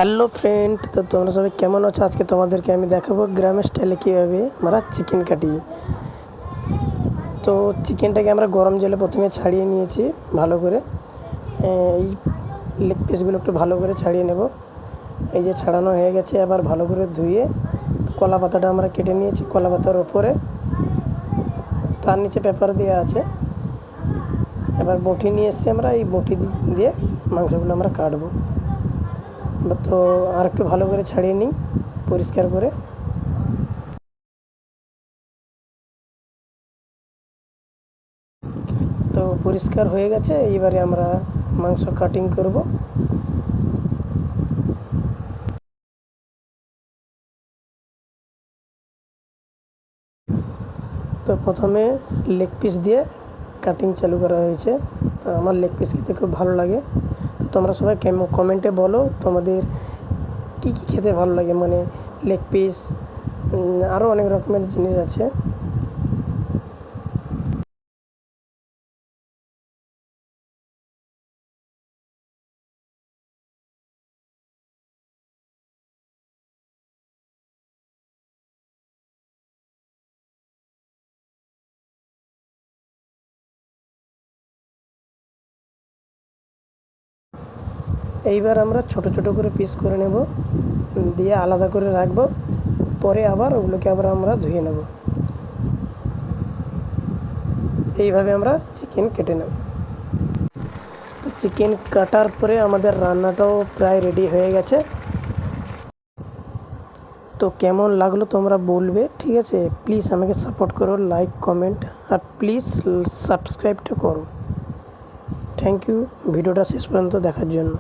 Hello friend, তো তোমরা সবাই কেমন আছো? আজকে তোমাদেরকে আমি দেখাবো গ্রামের স্টাইলে কীভাবে আমরা চিকেন কাটি। তো চিকেনটাকে আমরা গরম জলে প্রথমে ছাড়িয়ে নিয়েছি ভালো করে। এই লেগ পিসগুলো একটু ভালো করে ছাড়িয়ে নেব। এই যে ছাড়ানো হয়ে গেছে, আবার ভালো করে ধুয়ে কলা পাতাটা আমরা কেটে নিয়েছি। কলা পাতার ওপরে তার নিচে পেপার দেওয়া আছে। এবার বটি নিয়ে এসেছি আমরা, এই বটি দিয়ে মাংসগুলো আমরা কাটবো। তো আর একটু ভালো করে ছাড়িয়ে নিই পরিষ্কার করে। তো পরিষ্কার হয়ে গেছে, এইবারে আমরা মাংস কাটিং করব। তো প্রথমে লেগ পিস দিয়ে কাটিং চালু করা হয়েছে। তো আমার লেগ পিস খেতে খুব ভালো লাগে। তো তোমরা সবাই কমেন্টে বলো তোমাদের কী কী খেতে ভালো লাগে, মানে লেগ পিস, আরও অনেক রকমের জিনিস আছে। এইবার আমরা ছোট ছোট করে পিস করে নেব, দিয়ে আলাদা করে রাখবো। পরে আবার ওগুলোকে আবার আমরা ধুয়ে নেব। এইভাবে আমরা চিকেন কেটে নেব। তো চিকেন কাটার পরে আমাদের রান্নাটাও প্রায় রেডি হয়ে গেছে। তো কেমন লাগলো তোমরা বলবে, ঠিক আছে? প্লিজ আমাকে সাপোর্ট করো, লাইক কমেন্ট আর প্লিজ সাবস্ক্রাইবটা করো। থ্যাংক ইউ ভিডিওটা শেষ পর্যন্ত দেখার জন্য।